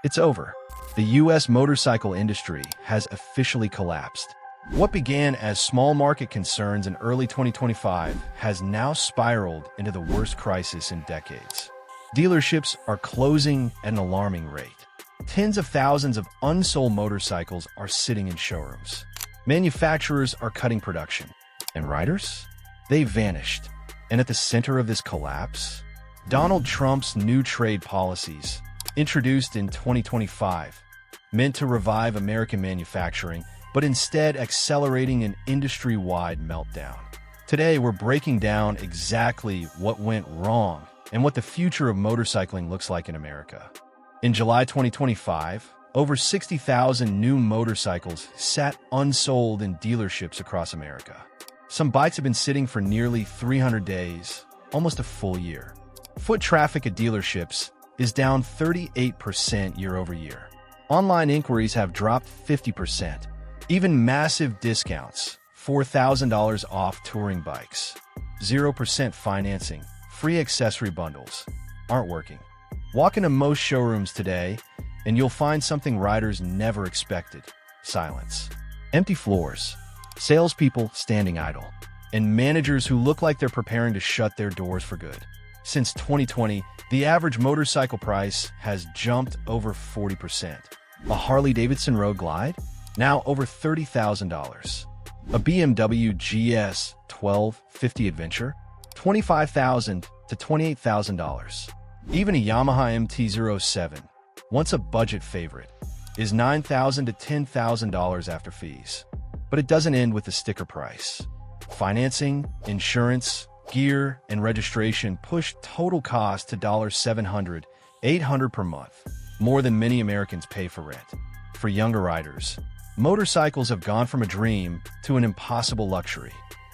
It's over. The U.S. motorcycle industry has officially collapsed. What began as small market concerns in early 2025 has now spiraled into the worst crisis in decades. Dealerships are closing at an alarming rate. Tens of thousands of unsold motorcycles are sitting in showrooms. Manufacturers are cutting production. And riders? They vanished. And at the center of this collapse, Donald Trump's new trade policies, introduced in 2025, meant to revive American manufacturing, but instead accelerating an industry-wide meltdown. Today, we're breaking down exactly what went wrong and what the future of motorcycling looks like in America. In July 2025, over 60,000 new motorcycles sat unsold in dealerships across America. Some bikes have been sitting for nearly 300 days, almost a full year. Foot traffic at dealerships is down 38% year over year. Online inquiries have dropped 50%. Even massive discounts, $4,000 off touring bikes, 0% financing, free accessory bundles, aren't working. Walk into most showrooms today, and you'll find something riders never expected: silence. Empty floors, salespeople standing idle, and managers who look like they're preparing to shut their doors for good. Since 2020, the average motorcycle price has jumped over 40%. A Harley-Davidson Road Glide? Now over $30,000. A BMW GS 1250 Adventure? $25,000 to $28,000. Even a Yamaha MT-07, once a budget favorite, is $9,000 to $10,000 after fees. But it doesn't end with the sticker price. Financing, insurance, gear, and registration push total cost to $700, $800 per month, more than many Americans pay for rent. For younger riders, motorcycles have gone from a dream to an impossible luxury.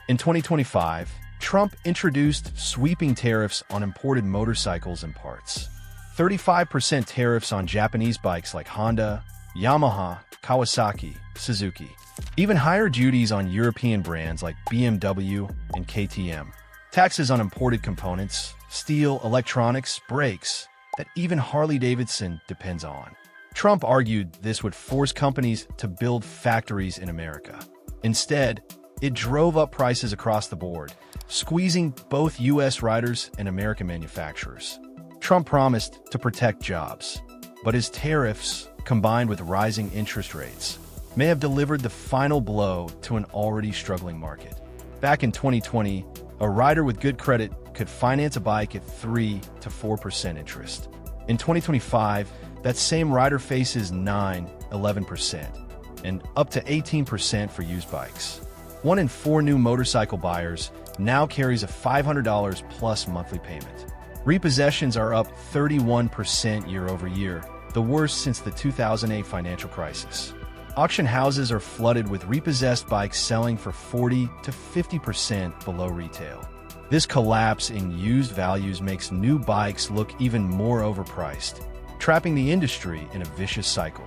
In 2025, Trump introduced sweeping tariffs on imported motorcycles and parts. 35% tariffs on Japanese bikes like Honda, Yamaha, Kawasaki, Suzuki. Even higher duties on European brands like BMW and KTM. Taxes on imported components, steel, electronics, brakes that even Harley-Davidson depends on. Trump argued this would force companies to build factories in America. Instead, it drove up prices across the board, squeezing both U.S. riders and American manufacturers. Trump promised to protect jobs, but his tariffs, combined with rising interest rates, may have delivered the final blow to an already struggling market. Back in 2020, a rider with good credit could finance a bike at 3 to 4% interest. In 2025, that same rider faces 9, 11%, and up to 18% for used bikes. 1 in 4 new motorcycle buyers now carries a $500 plus monthly payment. Repossessions are up 31% year over year, the worst since the 2008 financial crisis. Auction houses are flooded with repossessed bikes selling for 40 to 50% below retail. This collapse in used values makes new bikes look even more overpriced, trapping the industry in a vicious cycle.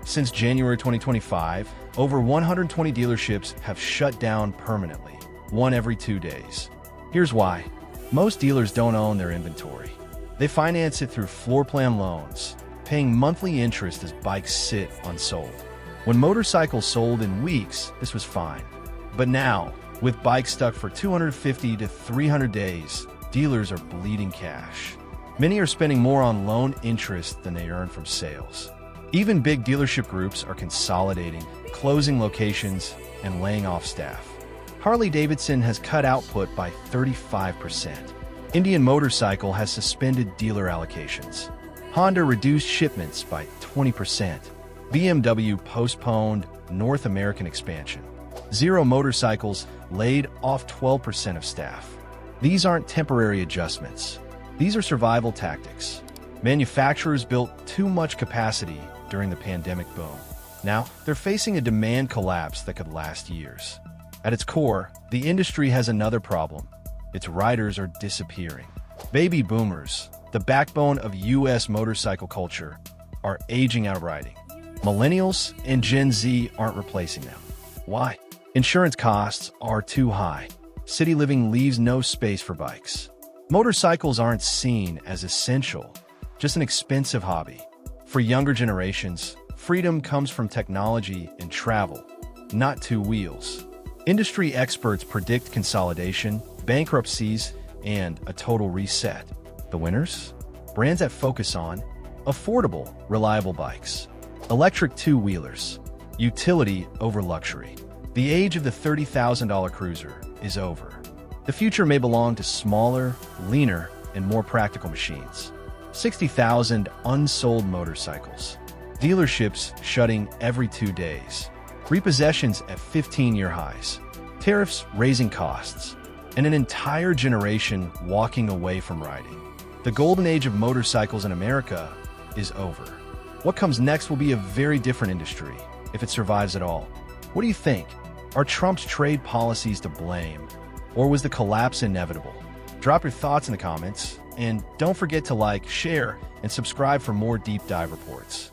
Since January 2025, over 120 dealerships have shut down permanently, one every 2 days. Here's why. Most dealers don't own their inventory. They finance it through floor plan loans, paying monthly interest as bikes sit unsold. When motorcycles sold in weeks, this was fine. But now, with bikes stuck for 250 to 300 days, dealers are bleeding cash. Many are spending more on loan interest than they earn from sales. Even big dealership groups are consolidating, closing locations, and laying off staff. Harley-Davidson has cut output by 35%. Indian Motorcycle has suspended dealer allocations. Honda reduced shipments by 20%. BMW postponed North American expansion. Zero Motorcycles laid off 12% of staff. These aren't temporary adjustments. These are survival tactics. Manufacturers built too much capacity during the pandemic boom. Now, they're facing a demand collapse that could last years. At its core, the industry has another problem. Its riders are disappearing. Baby boomers, the backbone of U.S. motorcycle culture, are aging out riding. Millennials and Gen Z aren't replacing them. Why? Insurance costs are too high. City living leaves no space for bikes. Motorcycles aren't seen as essential, just an expensive hobby. For younger generations, freedom comes from technology and travel, not two wheels. Industry experts predict consolidation, bankruptcies, and a total reset. The winners? Brands that focus on affordable, reliable bikes, electric two-wheelers, utility over luxury. The age of the $30,000 cruiser is over. The future may belong to smaller, leaner, and more practical machines. 60,000 unsold motorcycles. Dealerships shutting every 2 days. Repossessions at 15-year highs. Tariffs raising costs. And an entire generation walking away from riding. The golden age of motorcycles in America is over. What comes next will be a very different industry, if it survives at all. What do you think? Are Trump's trade policies to blame? Or was the collapse inevitable? Drop your thoughts in the comments, and don't forget to like, share, and subscribe for more deep dive reports.